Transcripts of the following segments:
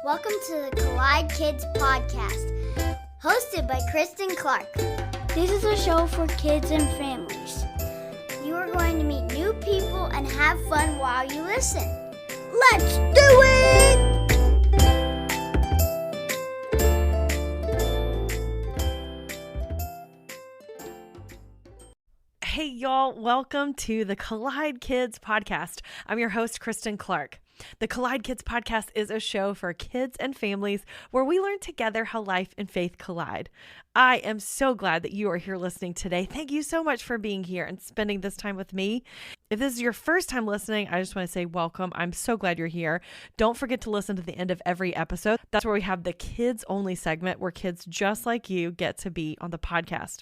Welcome to the Collide Kids podcast, hosted by Christen Clark. This is a show for kids and families. You are going to meet new people and have fun while you listen. Let's do it! Hey y'all, welcome to the Collide Kids podcast. I'm your host, Christen Clark. The Collide Kids podcast is a show for kids and families where we learn together how life and faith collide. I am so glad that you are here listening today. Thank you so much for being here and spending this time with me. If this is your first time listening, I just want to say welcome. I'm so glad you're here. Don't forget to listen to the end of every episode. That's where we have the kids only segment where kids just like you get to be on the podcast.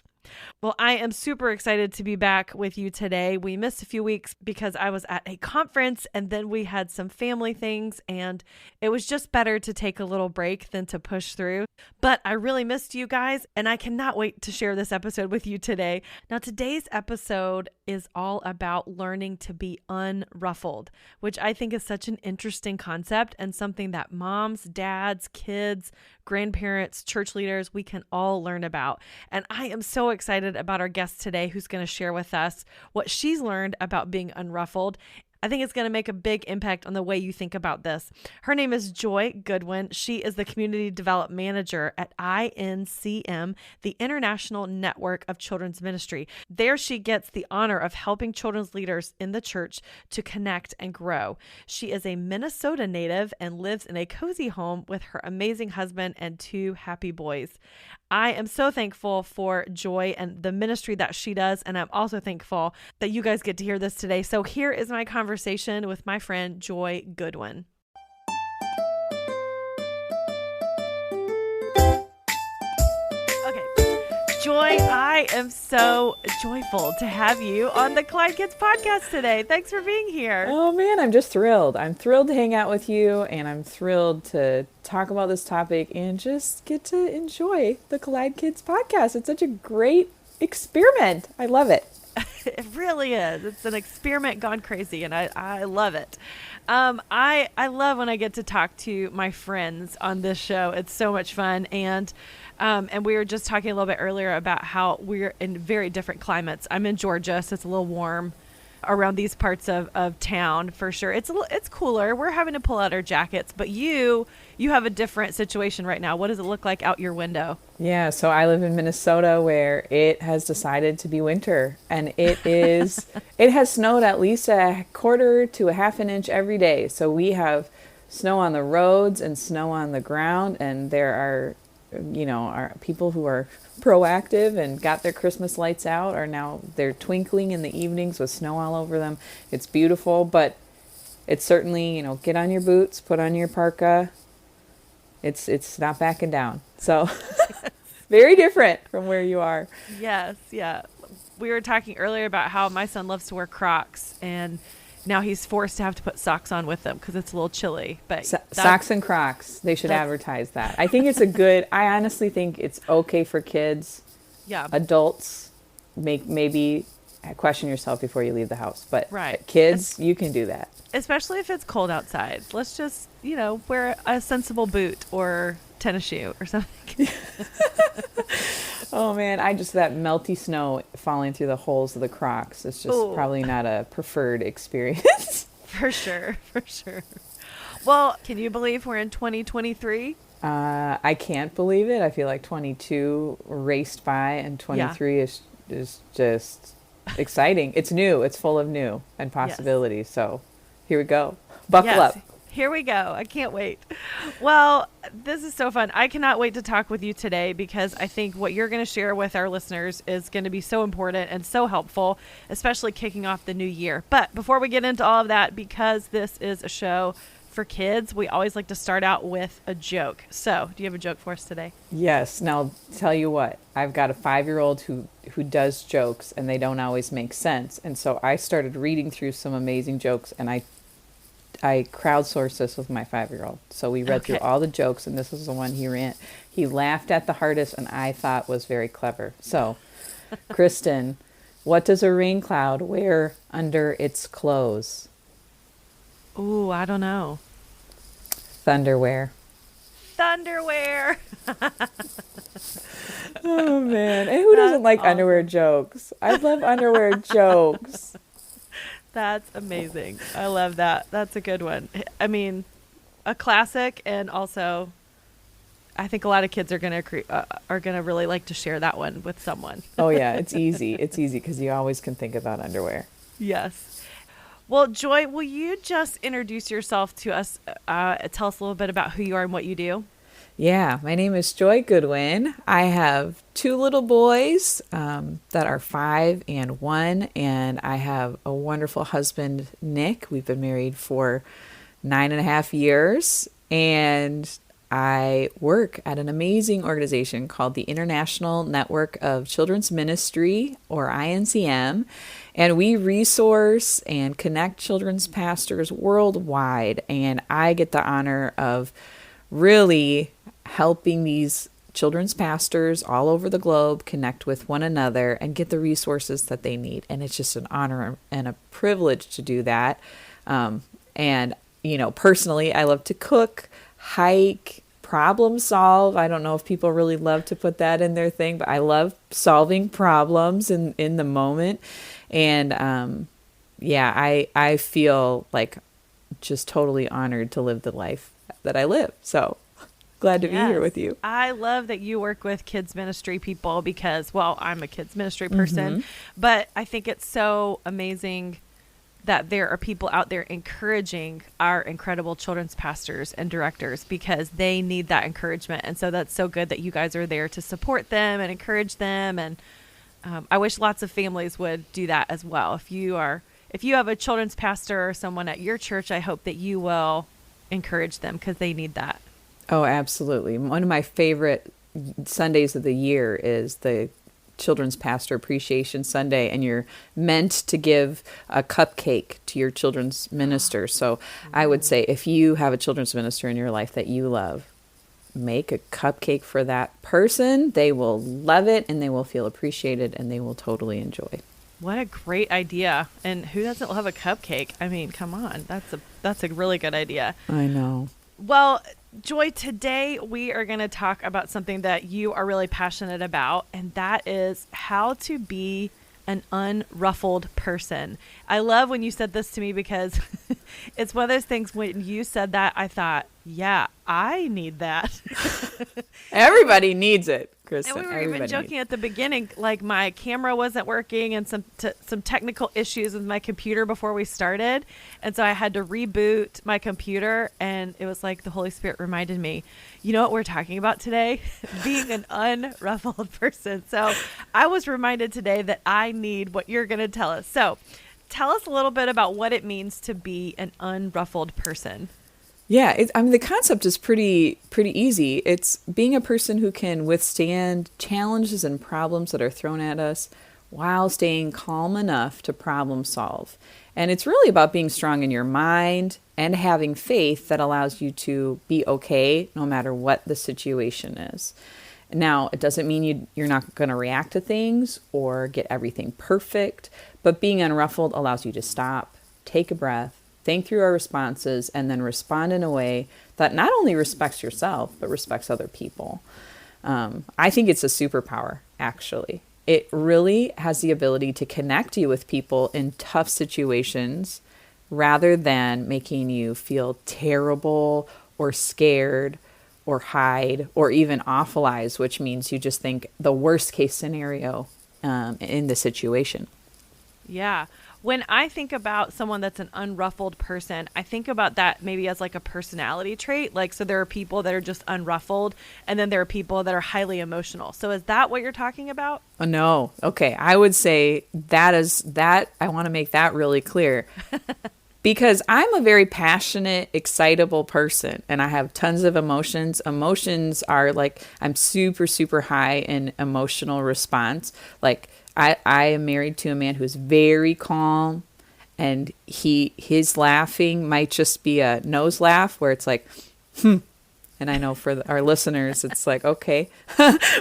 Well, I am super excited to be back with you today. We missed a few weeks because I was at a conference and then we had some family things, and it was just better to take a little break than to push through. But I really missed you guys, and I cannot wait to share this episode with you today. Now, today's episode is all about learning to be unruffled, which I think is such an interesting concept and something that moms, dads, kids, grandparents, church leaders, we can all learn about. And I am so excited about our guest today who's going to share with us what she's learned about being unruffled. I think it's going to make a big impact on the way you think about this. Her name is Joy Goodwin. She is the Community Development Manager at INCM, the International Network of Children's Ministry. There she gets the honor of helping children's leaders in the church to connect and grow. She is a Minnesota native and lives in a cozy home with her amazing husband and two happy boys. I am so thankful for Joy and the ministry that she does, and I'm also thankful that you guys get to hear this today. So here is my conversation with my friend Joy Goodwin. Okay, Joy, I am so joyful to have you on the Collide Kids podcast today. Thanks for being here. Oh man, I'm just thrilled. I'm thrilled to hang out with you, and I'm thrilled to talk about this topic and just get to enjoy the Collide Kids podcast. It's such a great experiment. I love it. It really is. It's an experiment gone crazy, and I love it. I love when I get to talk to my friends on this show. It's so much fun, and we were just talking a little bit earlier about how we're in very different climates. I'm in Georgia, so it's a little warm around these parts of town for sure. It's cooler. We're having to pull out our jackets, but you have a different situation right now. What does it look like out your window? Yeah, so I live in Minnesota where it has decided to be winter, and it has snowed at least a quarter to a half an inch every day. So we have snow on the roads and snow on the ground, and there are our people who are proactive and got their Christmas lights out they're twinkling in the evenings with snow all over them. It's beautiful, but it's certainly, get on your boots, put on your parka. It's not backing down. So very different from where you are. Yes. Yeah. We were talking earlier about how my son loves to wear Crocs, and now he's forced to have to put socks on with them because it's a little chilly. But socks and Crocs, they should advertise that. I think I honestly think it's okay for kids. Yeah. Adults, maybe question yourself before you leave the house. But right. Kids, you can do that. Especially if it's cold outside. Let's just, wear a sensible boot or tennis shoe or something. Oh man, that melty snow falling through the holes of the Crocs is just probably not a preferred experience. For sure. Well, can you believe we're in 2023? I can't believe it. I feel like 22 raced by, and 23 is just exciting. It's new. It's full of new and possibilities. Yes. So here we go. Buckle up. Here we go. I can't wait. Well, this is so fun. I cannot wait to talk with you today because I think what you're going to share with our listeners is going to be so important and so helpful, especially kicking off the new year. But before we get into all of that, because this is a show for kids, we always like to start out with a joke. So, do you have a joke for us today? Yes. Now, tell you what, I've got a 5-year-old who does jokes, and they don't always make sense. And so I started reading through some amazing jokes, and I crowdsourced this with my 5-year-old. So we read through all the jokes, and this was the one he ran. He laughed at the hardest, and I thought was very clever. So, Christen, what does a rain cloud wear under its clothes? Ooh, I don't know. Thunderwear. with underwear. Oh man, and who doesn't like underwear jokes? I love underwear jokes. That's amazing. I love that. That's a good one. I mean, a classic, and also I think a lot of kids are gonna really like to share that one with someone. Oh yeah, it's easy. It's easy because you always can think about underwear. Yes. Well, Joy, will you just introduce yourself to us? Tell us a little bit about who you are and what you do. Yeah, my name is Joy Goodwin. I have two little boys that are 5 and 1, and I have a wonderful husband, Nick. We've been married for 9.5 years, and I work at an amazing organization called the International Network of Children's Ministry, or INCM, and we resource and connect children's pastors worldwide, and I get the honor of really helping these children's pastors all over the globe connect with one another and get the resources that they need. And it's just an honor and a privilege to do that. And, you know, personally, I love to cook, hike, problem solve. I don't know if people really love to put that in their thing, but I love solving problems in the moment. And yeah, I feel like just totally honored to live the life that I live. So glad to be here with you. I love that you work with kids ministry people because, well, I'm a kids ministry person, but I think it's so amazing that there are people out there encouraging our incredible children's pastors and directors because they need that encouragement. And so that's so good that you guys are there to support them and encourage them. And I wish lots of families would do that as well. If you have a children's pastor or someone at your church, I hope that you will encourage them because they need that. Oh, absolutely. One of my favorite Sundays of the year is the Children's Pastor Appreciation Sunday, and you're meant to give a cupcake to your children's minister. So I would say if you have a children's minister in your life that you love, make a cupcake for that person. They will love it and they will feel appreciated and they will totally enjoy. What a great idea. And who doesn't love a cupcake? I mean, come on. That's a really good idea. I know. Well, Joy, today we are going to talk about something that you are really passionate about, and that is how to be an unruffled person. I love when you said this to me because it's one of those things when you said that, I thought, yeah, I need that. Everybody needs it, Kristen. And we were even joking at the beginning, like my camera wasn't working and some technical issues with my computer before we started. And so I had to reboot my computer, and it was like the Holy Spirit reminded me, you know what we're talking about today? Being an unruffled person. So I was reminded today that I need what you're going to tell us. So tell us a little bit about what it means to be an unruffled person. Yeah, I mean, the concept is pretty easy. It's being a person who can withstand challenges and problems that are thrown at us while staying calm enough to problem solve. And it's really about being strong in your mind and having faith that allows you to be okay no matter what the situation is. Now, it doesn't mean you're not going to react to things or get everything perfect, but being unruffled allows you to stop, take a breath, think through our responses, and then respond in a way that not only respects yourself, but respects other people. I think it's a superpower, actually. It really has the ability to connect you with people in tough situations rather than making you feel terrible or scared or hide or even awfulize, which means you just think the worst case scenario in the situation. Yeah. When I think about someone that's an unruffled person, I think about that maybe as like a personality trait. Like, so there are people that are just unruffled, and then there are people that are highly emotional. So is that what you're talking about? Oh, no. Okay. I would say that I want to make that really clear because I'm a very passionate, excitable person, and I have tons of emotions. Emotions are like, I'm super, super high in emotional response. Like, I am married to a man who's very calm, and his laughing might just be a nose laugh where it's like, And I know for our listeners, it's like, okay,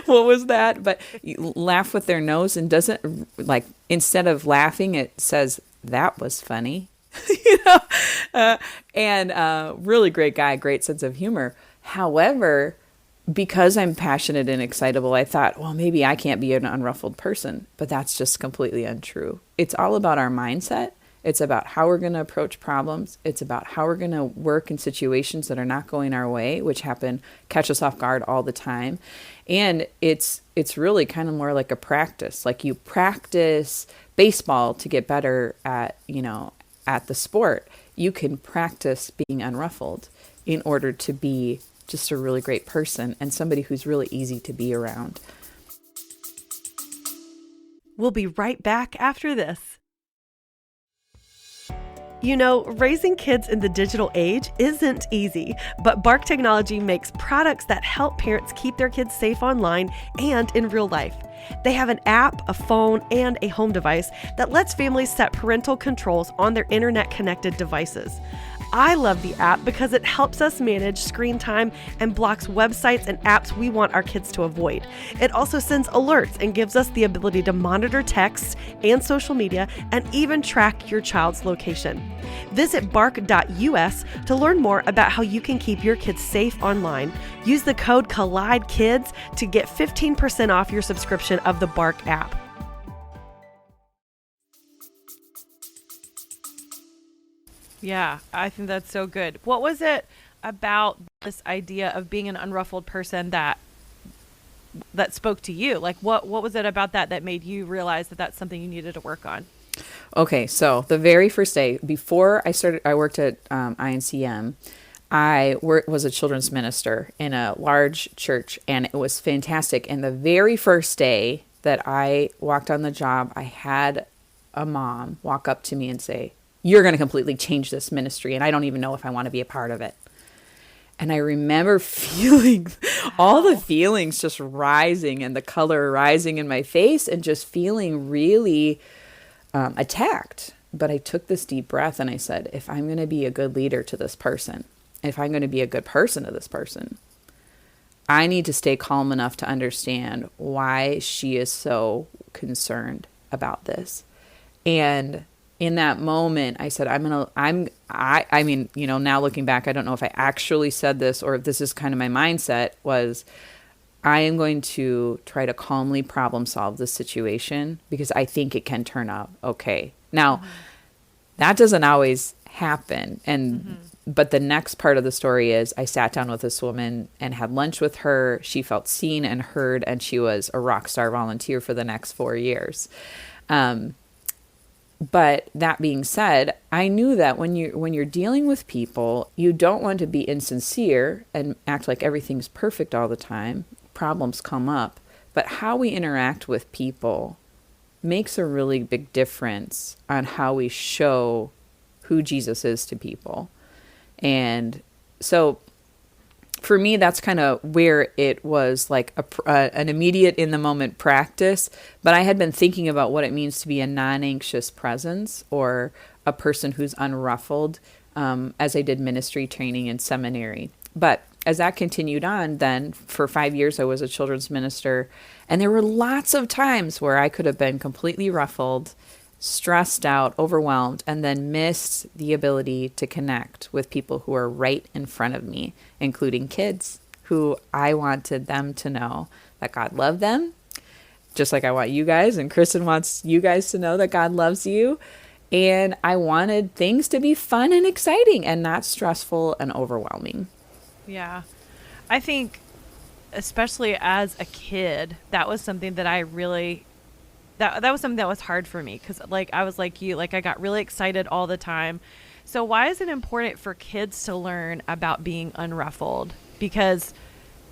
what was that? But you laugh with their nose and doesn't, like, instead of laughing, it says, that was funny. Really great guy, great sense of humor. However, because I'm passionate and excitable, I thought, well, maybe I can't be an unruffled person, but that's just completely untrue. It's all about our mindset. It's about how we're going to approach problems. It's about how we're going to work in situations that are not going our way, which catch us off guard all the time. And it's really kind of more like a practice. Like you practice baseball to get better at the sport. You can practice being unruffled in order to be just a really great person and somebody who's really easy to be around. We'll be right back after this. You know, raising kids in the digital age isn't easy, but Bark Technology makes products that help parents keep their kids safe online and in real life. They have an app, a phone, and a home device that lets families set parental controls on their internet-connected devices. I love the app because it helps us manage screen time and blocks websites and apps we want our kids to avoid. It also sends alerts and gives us the ability to monitor texts and social media and even track your child's location. Visit bark.us to learn more about how you can keep your kids safe online. Use the code COLLIDEKIDS to get 15% off your subscription of the Bark app. Yeah, I think that's so good. What was it about this idea of being an unruffled person that spoke to you? Like, what was it about that made you realize that that's something you needed to work on? Okay, so the very first day before I worked at INCM. I was a children's minister in a large church, and it was fantastic. And the very first day that I walked on the job, I had a mom walk up to me and say, "You're going to completely change this ministry, and I don't even know if I want to be a part of it." And I remember feeling all the feelings just rising and the color rising in my face and just feeling really attacked. But I took this deep breath and I said, if I'm going to be a good leader to this person, if I'm going to be a good person to this person, I need to stay calm enough to understand why she is so concerned about this. And in that moment, I said, I mean, now looking back, I don't know if I actually said this or if this is kind of my mindset was, I am going to try to calmly problem solve this situation because I think it can turn out okay. Now, that doesn't always happen. But the next part of the story is I sat down with this woman and had lunch with her. She felt seen and heard, and she was a rock star volunteer for the next 4 years. But that being said, I knew that when you're dealing with people, you don't want to be insincere and act like everything's perfect all the time. Problems come up. But how we interact with people makes a really big difference on how we show who Jesus is to people. And so for me, that's kind of where it was like an immediate in the moment practice. But I had been thinking about what it means to be a non-anxious presence or a person who's unruffled as I did ministry training in seminary. But as that continued on, then for 5 years, I was a children's minister. And there were lots of times where I could have been completely ruffled, stressed out, overwhelmed, and then missed the ability to connect with people who are right in front of me, including kids who I wanted them to know that God loved them, just like I want you guys, and Christen wants you guys to know that God loves you. And I wanted things to be fun and exciting and not stressful and overwhelming. Yeah. I think, especially as a kid, that was something that I really... That was something that was hard for me because, like, I was like you, like, I got really excited all the time. So why is it important for kids to learn about being unruffled? Because,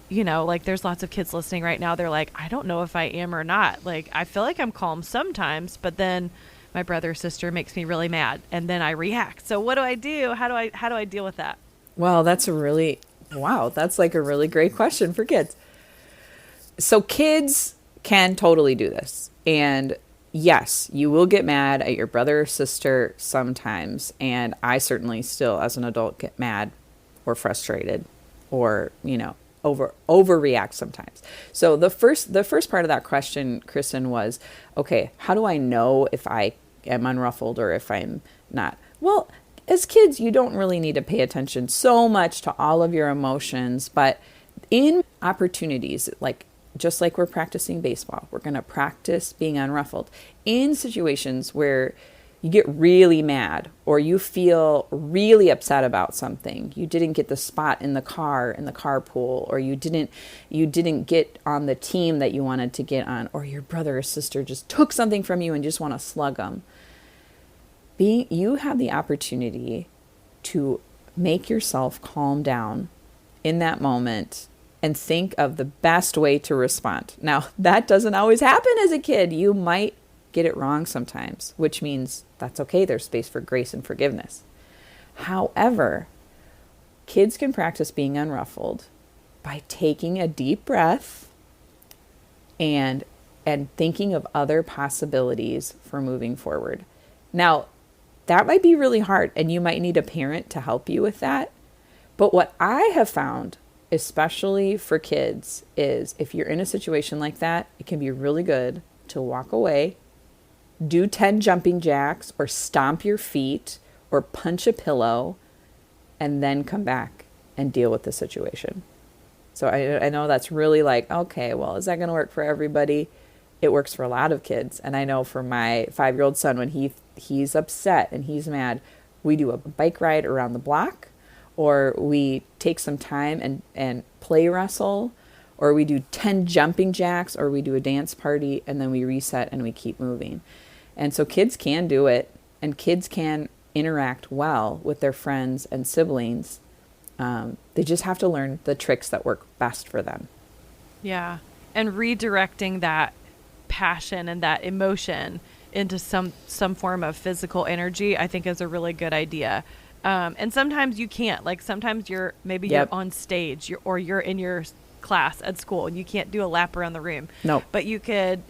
like, there's lots of kids listening right now. They're like, I don't know if I am or not. Like, I feel like I'm calm sometimes, but then my brother or sister makes me really mad, and then I react. So what do I do? How do I deal with that? Well, that's like a really great question for kids. So kids can totally do this. And yes, you will get mad at your brother or sister sometimes. And I certainly still, as an adult, get mad or frustrated or, overreact sometimes. So the first part of that question, Christen, was, okay, how do I know if I am unruffled or if I'm not? Well, as kids, you don't really need to pay attention so much to all of your emotions, but in opportunities, like just like we're practicing baseball, we're going to practice being unruffled. In situations where you get really mad or you feel really upset about something, you didn't get the spot in the carpool, or you didn't get on the team that you wanted to get on, or your brother or sister just took something from you and just want to slug them. You have the opportunity to make yourself calm down in that moment and think of the best way to respond. Now, that doesn't always happen as a kid. You might get it wrong sometimes, which means that's okay. There's space for grace and forgiveness. However, kids can practice being unruffled by taking a deep breath and thinking of other possibilities for moving forward. Now, that might be really hard, and you might need a parent to help you with that. But what I have found, especially for kids, is if you're in a situation like that, it can be really good to walk away, do 10 jumping jacks, or stomp your feet, or punch a pillow, and then come back and deal with the situation. So I know that's really like, okay, well, is that going to work for everybody? It works for a lot of kids. And I know for my 5-year-old son, when he's upset and he's mad, we do a bike ride around the block, or we take some time and play wrestle, or we do 10 jumping jacks, or we do a dance party, and then we reset and we keep moving. And so kids can do it, and kids can interact well with their friends and siblings. They just have to learn the tricks that work best for them. Yeah. And redirecting that passion and that emotion into some form of physical energy, I think is a really good idea. And sometimes you can't, like sometimes you're on stage or you're in your class at school and you can't do a lap around the room. No. But you could,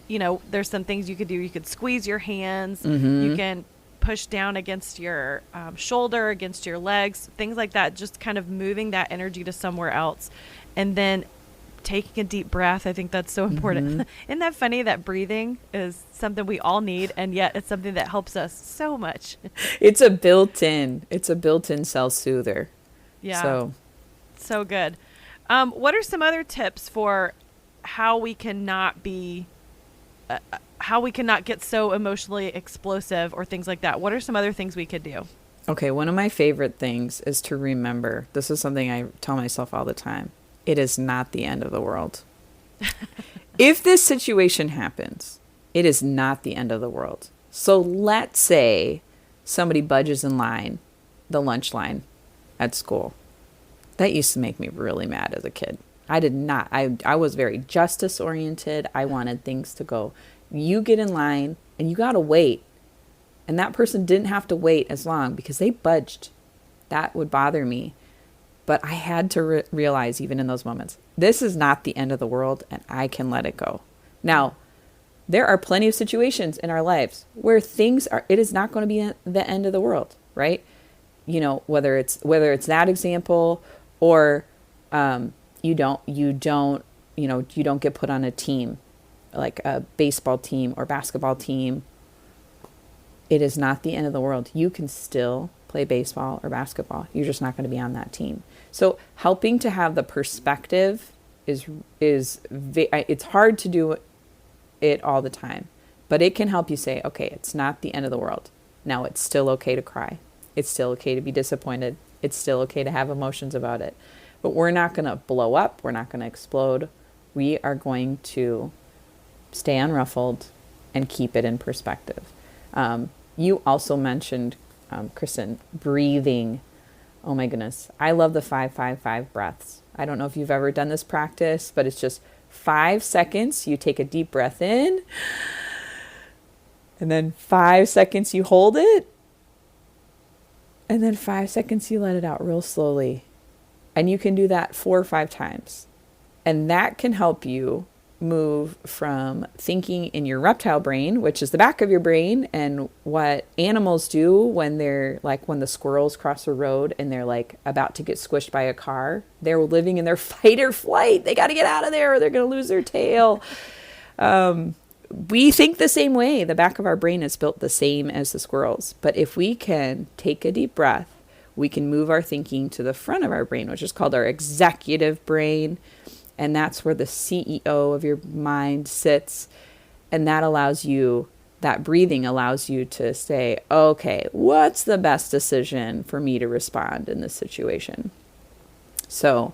there's some things you could do. You could squeeze your hands. Mm-hmm. You can push down against your shoulder, against your legs, things like that. Just kind of moving that energy to somewhere else. And then taking a deep breath. I think that's so important. Mm-hmm. Isn't that funny that breathing is something we all need, and yet it's something that helps us so much? It's a built-in self-soother. Yeah. So good. What are some other tips for how we cannot get so emotionally explosive or things like that? What are some other things we could do? Okay, one of my favorite things is to remember, this is something I tell myself all the time, it is not the end of the world. If this situation happens, it is not the end of the world. So let's say somebody budges in line, the lunch line at school. That used to make me really mad as a kid. I did not. I was very justice oriented. I wanted things to go. You get in line and you got to wait. And that person didn't have to wait as long because they budged. That would bother me. But I had to realize, even in those moments, this is not the end of the world and I can let it go. Now, there are plenty of situations in our lives where it is not going to be the end of the world, right? Whether it's that example or you don't get put on a team, like a baseball team or basketball team. It is not the end of the world. You can still play baseball or basketball. You're just not going to be on that team. So helping to have the perspective is it's hard to do it all the time, but it can help you say, okay, it's not the end of the world. Now it's still okay to cry. It's still okay to be disappointed. It's still okay to have emotions about it, but we're not going to blow up. We're not going to explode. We are going to stay unruffled and keep it in perspective. You also mentioned, Christen, breathing. Oh my goodness. I love the 5-5-5 breaths. I don't know if you've ever done this practice, but it's just 5 seconds. You take a deep breath in, and then 5 seconds you hold it, and then 5 seconds you let it out real slowly. And you can do that 4 or 5 times. And that can help you move from thinking in your reptile brain, which is the back of your brain, and what animals do when the squirrels cross a road and they're like about to get squished by a car. They're living in their fight or flight. They got to get out of there or they're going to lose their tail. We think the same way. The back of our brain is built the same as the squirrels. But if we can take a deep breath we can move our thinking to the front of our brain, which is called our executive brain. And that's where the CEO of your mind sits. And that allows you, that breathing allows you to say, okay, what's the best decision for me to respond in this situation? So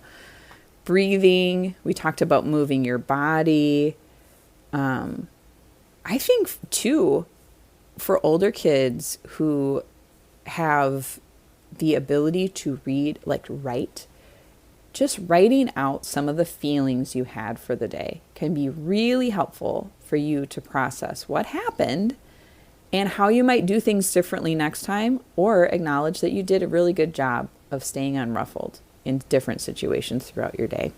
breathing, we talked about moving your body. I think too, for older kids who have the ability to read, like write, just writing out some of the feelings you had for the day can be really helpful for you to process what happened and how you might do things differently next time, or acknowledge that you did a really good job of staying unruffled in different situations throughout your day.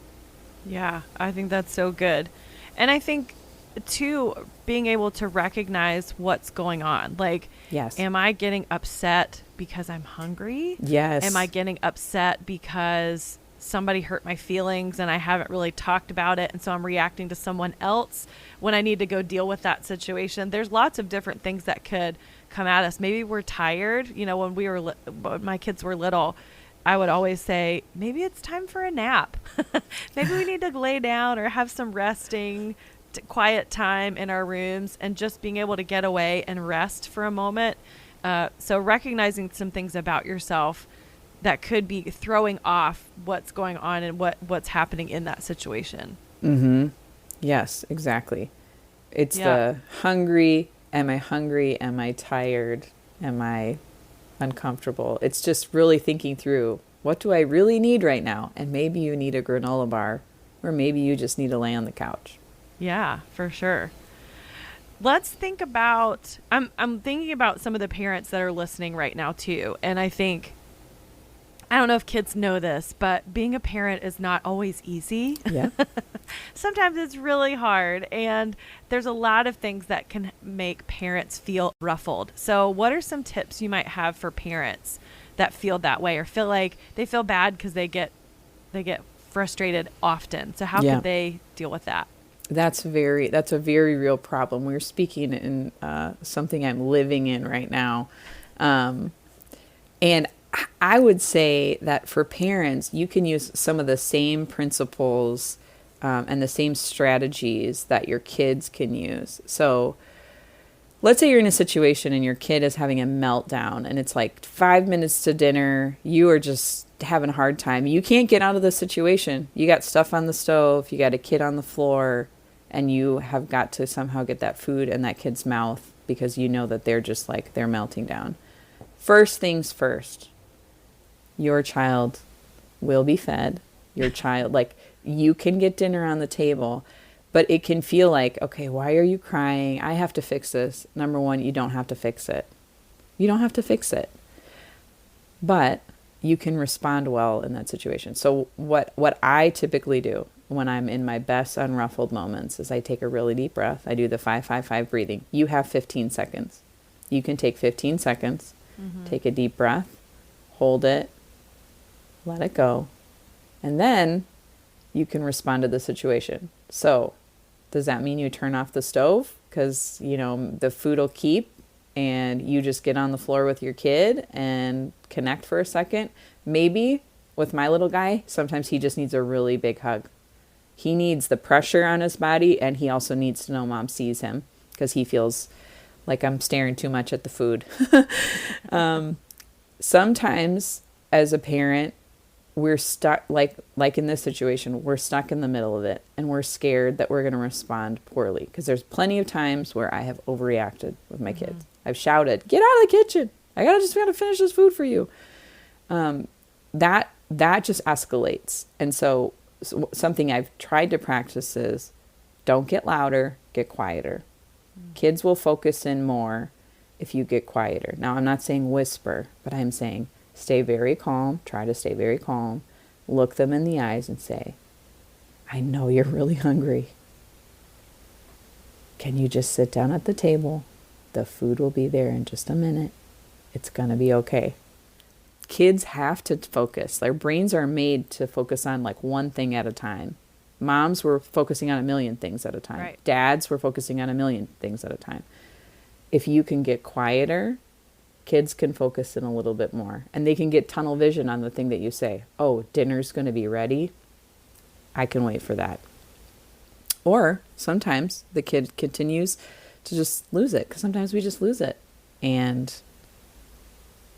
Yeah, I think that's so good. And I think too, being able to recognize what's going on. Like, yes, am I getting upset because I'm hungry? Yes. Am I getting upset because somebody hurt my feelings and I haven't really talked about it, and so I'm reacting to someone else when I need to go deal with that situation? There's lots of different things that could come at us. Maybe we're tired. You know, when my kids were little, I would always say, maybe it's time for a nap. Maybe we need to lay down or have some resting quiet time in our rooms, and just being able to get away and rest for a moment. So recognizing some things about yourself that could be throwing off what's going on and what's happening in that situation. Mm-hmm. Yes, exactly. It's the hungry. Am I hungry? Am I tired? Am I uncomfortable? It's just really thinking through, what do I really need right now? And maybe you need a granola bar, or maybe you just need to lay on the couch. Yeah, for sure. Let's think about, I'm thinking about some of the parents that are listening right now too. And I don't know if kids know this, but being a parent is not always easy. Yeah. Sometimes it's really hard, and there's a lot of things that can make parents feel ruffled. So what are some tips you might have for parents that feel that way, or feel like they feel bad because they get frustrated often? So how could they deal with that? That's a very real problem. We're speaking in something I'm living in right now. And I would say that for parents, you can use some of the same principles and the same strategies that your kids can use. So let's say you're in a situation and your kid is having a meltdown, and it's like 5 minutes to dinner. You are just having a hard time. You can't get out of the situation. You got stuff on the stove. You got a kid on the floor. And you have got to somehow get that food in that kid's mouth, because you know that they're melting down. First things first, your child will be fed. Your child, you can get dinner on the table, but it can feel like, okay, why are you crying? I have to fix this. Number one, you don't have to fix it. You don't have to fix it. But you can respond well in that situation. So what I typically do when I'm in my best unruffled moments is I take a really deep breath. I do the 5-5-5 breathing. You have 15 seconds. You can take 15 seconds, take a deep breath, hold it, let it go, and then you can respond to the situation. So does that mean you turn off the stove because, the food will keep, and you just get on the floor with your kid and connect for a second? Maybe with my little guy, sometimes he just needs a really big hug. He needs the pressure on his body, and he also needs to know mom sees him, because he feels like I'm staring too much at the food. Sometimes as a parent, we're stuck, like in this situation, we're stuck in the middle of it, and we're scared that we're going to respond poorly, because there's plenty of times where I have overreacted with my kids. I've shouted, "Get out of the kitchen. I gotta finish this food for you." That just escalates. And so something I've tried to practice is, don't get louder, get quieter. Kids will focus in more if you get quieter. Now, I'm not saying whisper, but I'm saying stay very calm. Try to stay very calm. Look them in the eyes and say, I know you're really hungry. Can you just sit down at the table? The food will be there in just a minute. It's going to be okay. Kids have to focus. Their brains are made to focus on one thing at a time. Moms were focusing on a million things at a time. Right. Dads were focusing on a million things at a time. If you can get quieter kids can focus in a little bit more, and they can get tunnel vision on the thing that you say. Oh, dinner's going to be ready. I can wait for that. Or sometimes the kid continues to just lose it, because sometimes we just lose it. And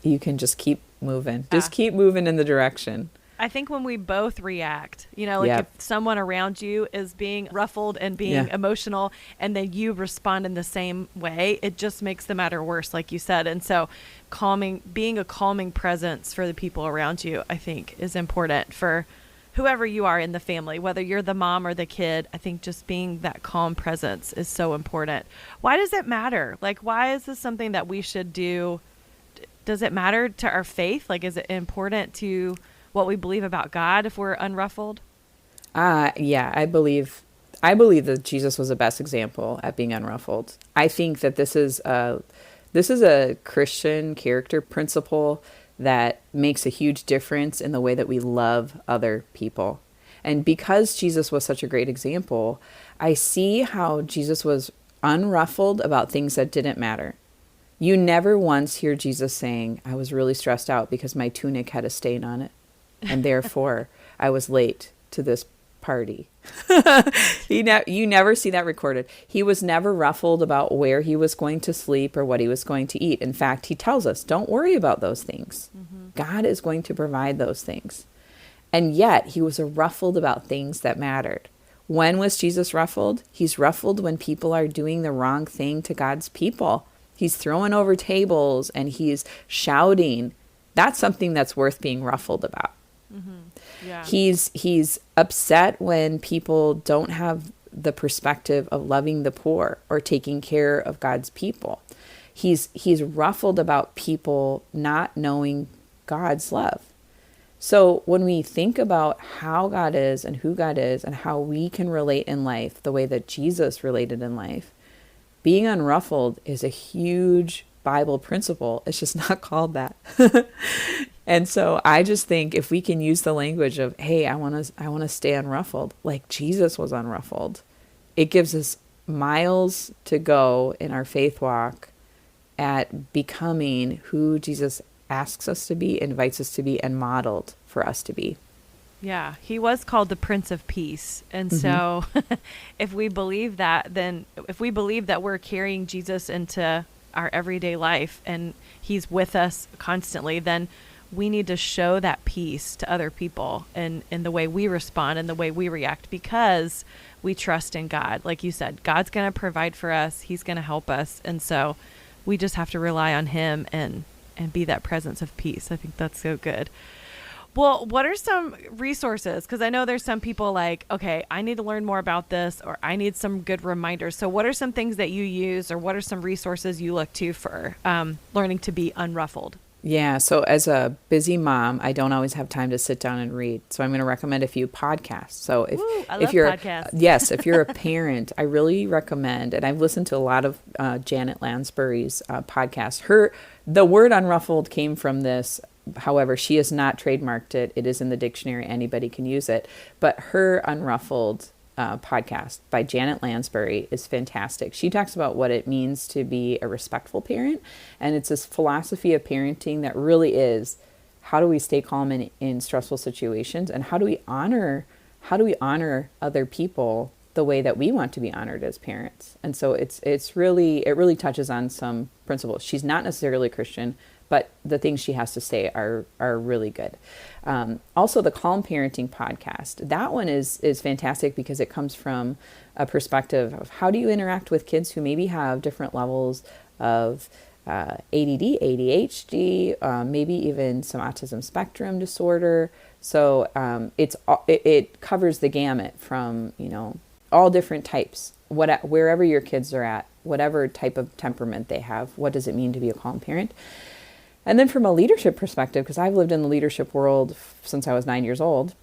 you can just keep moving. Just keep moving in the direction. I think when we both react, like if someone around you is being ruffled and being emotional, and then you respond in the same way, it just makes the matter worse, like you said. And so being a calming presence for the people around you, I think, is important for whoever you are in the family, whether you're the mom or the kid. I think just being that calm presence is so important. Why does it matter? Like, why is this something that we should do? Does it matter to our faith? Like, is it important to what we believe about God if we're unruffled? Yeah, I believe that Jesus was the best example at being unruffled. I think that this is a Christian character principle that makes a huge difference in the way that we love other people. And because Jesus was such a great example, I see how Jesus was unruffled about things that didn't matter. You never once hear Jesus saying, I was really stressed out because my tunic had a stain on it, and therefore I was late to this party. You never see that recorded. He was never ruffled about where he was going to sleep or what he was going to eat. In fact, he tells us, don't worry about those things. Mm-hmm. God is going to provide those things. And yet he was ruffled about things that mattered. When was Jesus ruffled? He's ruffled when people are doing the wrong thing to God's people. He's throwing over tables and he's shouting. That's something that's worth being ruffled about. Mm-hmm. Yeah. He's upset when people don't have the perspective of loving the poor or taking care of God's people. He's ruffled about people not knowing God's love. So when we think about how God is and who God is and how we can relate in life the way that Jesus related in life, being unruffled is a huge Bible principle. It's just not called that. And so I just think if we can use the language of, hey, I want to stay unruffled, like Jesus was unruffled, it gives us miles to go in our faith walk at becoming who Jesus asks us to be, invites us to be, and modeled for us to be. Yeah, he was called the Prince of Peace. And so if we believe that, if we believe that we're carrying Jesus into our everyday life and he's with us constantly, then we need to show that peace to other people in the way we respond and the way we react, because we trust in God. Like you said, God's going to provide for us. He's going to help us. And so we just have to rely on him and be that presence of peace. I think that's so good. Well, what are some resources? Because I know there's some people like, okay, I need to learn more about this, or I need some good reminders. So what are some things that you use, or what are some resources you look to for learning to be unruffled? Yeah, so as a busy mom, I don't always have time to sit down and read. So I'm going to recommend a few podcasts. So if you're podcasts. Yes, if you're a parent, I really recommend, and I've listened to a lot of Janet Lansbury's podcast. The word unruffled came from this. However, she has not trademarked it. It is in the dictionary. Anybody can use it. But her Unruffled podcast by Janet Lansbury is fantastic. She talks about what it means to be a respectful parent. And it's this philosophy of parenting that really is, how do we stay calm in stressful situations? And how do we honor other people the way that we want to be honored as parents? And so it really touches on some principles. She's not necessarily Christian, but the things she has to say are really good. Also, the Calm Parenting podcast. That one is fantastic because it comes from a perspective of how do you interact with kids who maybe have different levels of ADD, ADHD, maybe even some autism spectrum disorder. So it covers the gamut from all different types. Wherever your kids are at, whatever type of temperament they have, what does it mean to be a calm parent? And then from a leadership perspective, because I've lived in the leadership world since I was 9 years old,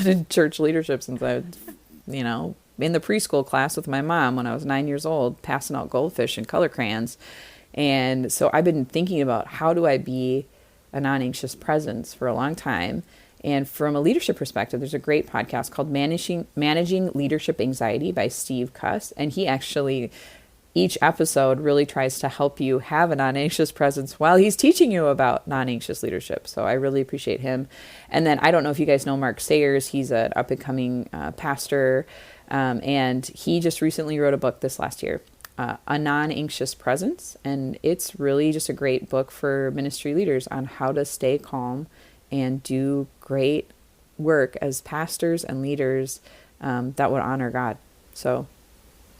in church leadership since I was, in the preschool class with my mom when I was 9 years old, passing out goldfish and color crayons. And so I've been thinking about how do I be a non-anxious presence for a long time. And from a leadership perspective, there's a great podcast called Managing Leadership Anxiety by Steve Cuss. And he actually each episode really tries to help you have a non-anxious presence while he's teaching you about non-anxious leadership. So I really appreciate him. And then I don't know if you guys know Mark Sayers. He's an up-and-coming pastor, and he just recently wrote a book this last year, A Non-Anxious Presence. And it's really just a great book for ministry leaders on how to stay calm and do great work as pastors and leaders that would honor God. So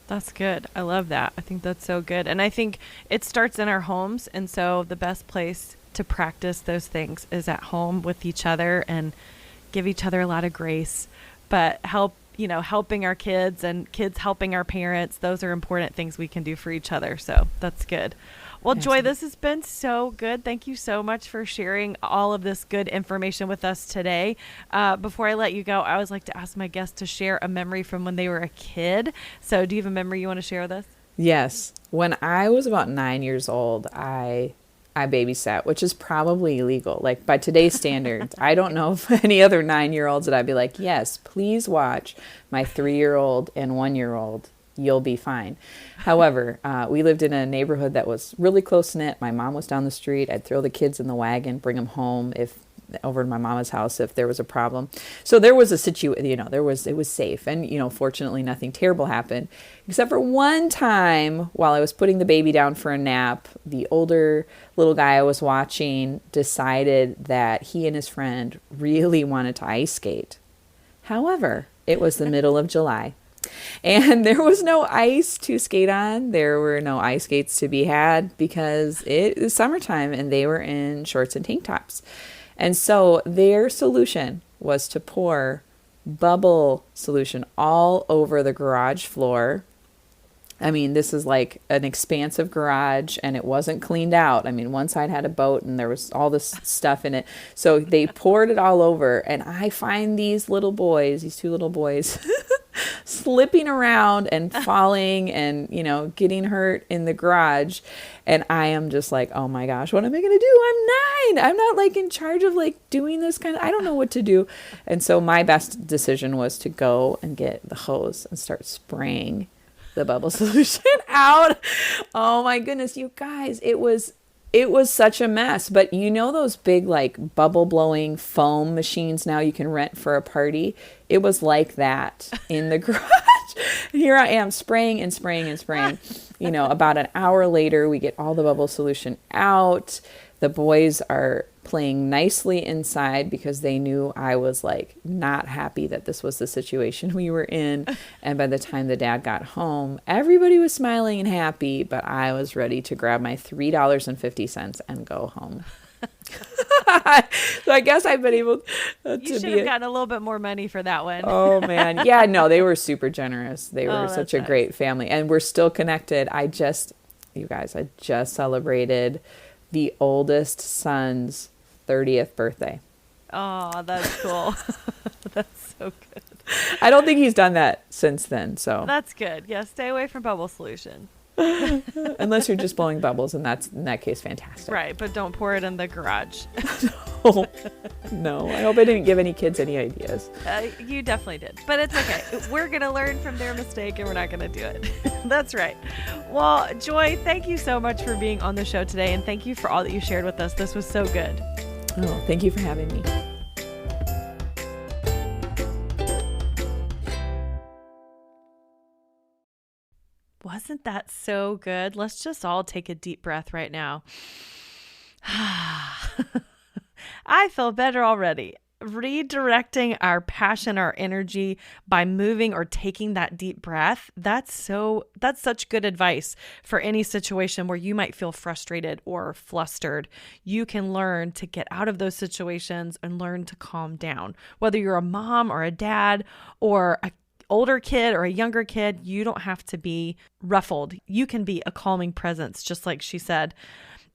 that's good. I love that. I think that's so good. And I think it starts in our homes. And so the best place to practice those things is at home with each other and give each other a lot of grace, but helping our kids and kids helping our parents. Those are important things we can do for each other. So that's good. Well, Joy, this has been so good. Thank you so much for sharing all of this good information with us today. Before I let you go, I always like to ask my guests to share a memory from when they were a kid. So do you have a memory you want to share with us? Yes. When I was about 9 years old, I babysat, which is probably illegal. Like by today's standards, I don't know if any other 9-year-olds that I'd be like, yes, please watch my 3-year-old and 1-year-old. You'll be fine. However, we lived in a neighborhood that was really close-knit. My mom was down the street. I'd throw the kids in the wagon, bring them home over to my mama's house if there was a problem. So there was a situation, it was safe. And, fortunately nothing terrible happened, except for one time while I was putting the baby down for a nap, the older little guy I was watching decided that he and his friend really wanted to ice skate. However, it was the middle of July. And there was no ice to skate on. There were no ice skates to be had because it is summertime and they were in shorts and tank tops. And so their solution was to pour bubble solution all over the garage floor. I mean, this is like an expansive garage and it wasn't cleaned out. I mean, one side had a boat and there was all this stuff in it. So they poured it all over, and I find these two little boys slipping around and falling and, getting hurt in the garage. And I am just like, oh my gosh, what am I going to do? I'm 9. I'm not like in charge of like doing this I don't know what to do. And so my best decision was to go and get the hose and start spraying the bubble solution out. Oh my goodness, you guys, it was such a mess. But those big like bubble blowing foam machines now you can rent for a party? It was like that in the garage. Here I am spraying and spraying and spraying. About an hour later, we get all the bubble solution out. The boys are playing nicely inside because they knew I was like not happy that this was the situation we were in. And by the time the dad got home, everybody was smiling and happy, but I was ready to grab my $3.50 and go home. So I guess I've been able to You should have gotten a little bit more money for that one. Oh man. Yeah, no, they were super generous. They were such a nice. great family, and we're still connected. I just celebrated the oldest son's 30th birthday. Oh, that's cool. That's so good. I don't think he's done that since then. So That's good. Yeah, stay away from bubble solution. unless you're just blowing bubbles, and that's in that case fantastic. Right, but don't pour it in the garage. No, I hope I didn't give any kids any ideas. You definitely did, but it's okay. We're going to learn from their mistake and we're not going to do it. That's right. Well, Joy, thank you so much for being on the show today, and thank you for all that you shared with us. This was so good. Oh, thank you for having me. Wasn't that so good? Let's just all take a deep breath right now. I feel better already. Redirecting our passion, our energy by moving or taking that deep breath. That's such good advice for any situation where you might feel frustrated or flustered. You can learn to get out of those situations and learn to calm down. Whether you're a mom or a dad or a older kid or a younger kid, you don't have to be ruffled. You can be a calming presence, just like she said.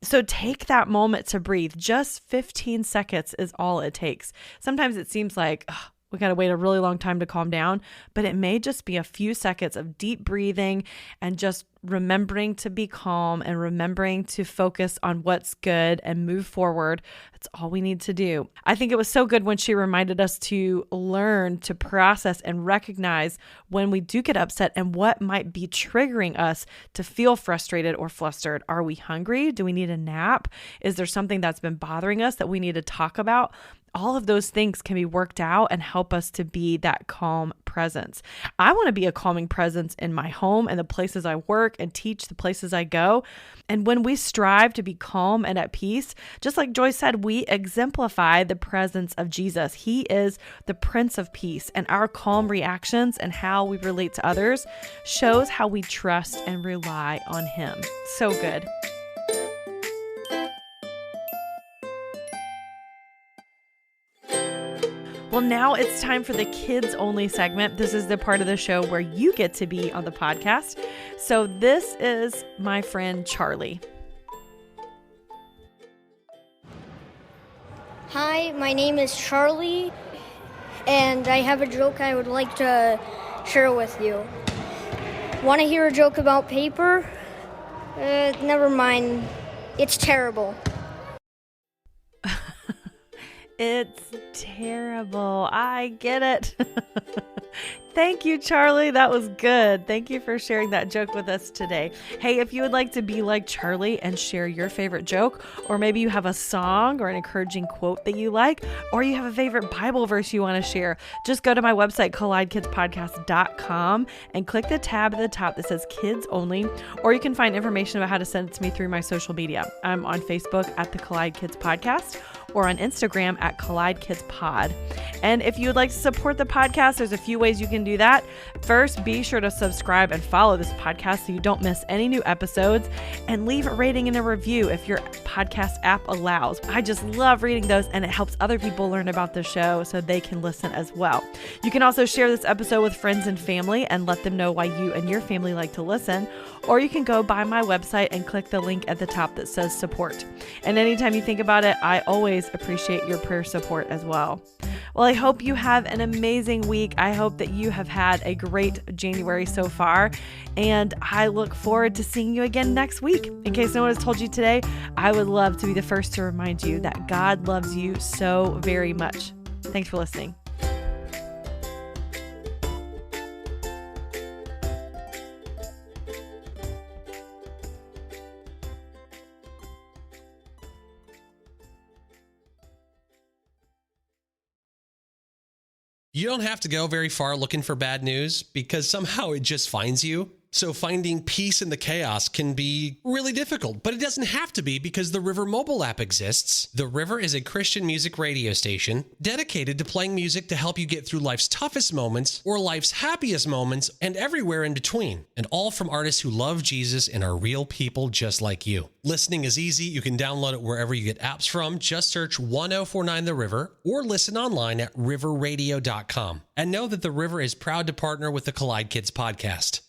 So take that moment to breathe. Just 15 seconds is all it takes. Sometimes it seems like we got to wait a really long time to calm down, but it may just be a few seconds of deep breathing and just remembering to be calm and remembering to focus on what's good and move forward. That's all we need to do. I think it was so good when she reminded us to learn to process and recognize when we do get upset and what might be triggering us to feel frustrated or flustered. Are we hungry? Do we need a nap? Is there something that's been bothering us that we need to talk about? All of those things can be worked out and help us to be that calm presence. I want to be a calming presence in my home and the places I work and teach, the places I go. And when we strive to be calm and at peace, just like Joy said, we exemplify the presence of Jesus. He is the Prince of Peace, and our calm reactions and how we relate to others shows how we trust and rely on Him. So good. Well, now it's time for the kids only segment. This is the part of the show where you get to be on the podcast. So this is my friend Charlie. Hi, my name is Charlie, and I have a joke I would like to share with you. Want to hear a joke about paper? Never mind. It's terrible. It's terrible. I get it. Thank you, Charlie. That was good. Thank you for sharing that joke with us today. Hey, if you would like to be like Charlie and share your favorite joke, or maybe you have a song or an encouraging quote that you like, or you have a favorite Bible verse you want to share, just go to my website, collidekidspodcast.com, and click the tab at the top that says Kids Only, or you can find information about how to send it to me through my social media. I'm on Facebook at the Collide Kids Podcast, or on Instagram at Collide Kids Pod. And if you would like to support the podcast, there's a few ways you can do that. First, be sure to subscribe and follow this podcast so you don't miss any new episodes, and leave a rating and a review if your podcast app allows. I just love reading those, and it helps other people learn about the show so they can listen as well. You can also share this episode with friends and family and let them know why you and your family like to listen, or you can go by my website and click the link at the top that says support. And anytime you think about it, I always appreciate your prayer support as well. Well, I hope you have an amazing week. I hope that you have had a great January so far, and I look forward to seeing you again next week. In case no one has told you today, I would love to be the first to remind you that God loves you so very much. Thanks for listening. You don't have to go very far looking for bad news, because somehow it just finds you. So finding peace in the chaos can be really difficult, but it doesn't have to be, because the River mobile app exists. The River is a Christian music radio station dedicated to playing music to help you get through life's toughest moments or life's happiest moments and everywhere in between. And all from artists who love Jesus and are real people just like you. Listening is easy. You can download it wherever you get apps from. Just search 1049 The River or listen online at riverradio.com. And know that The River is proud to partner with the Collide Kids podcast.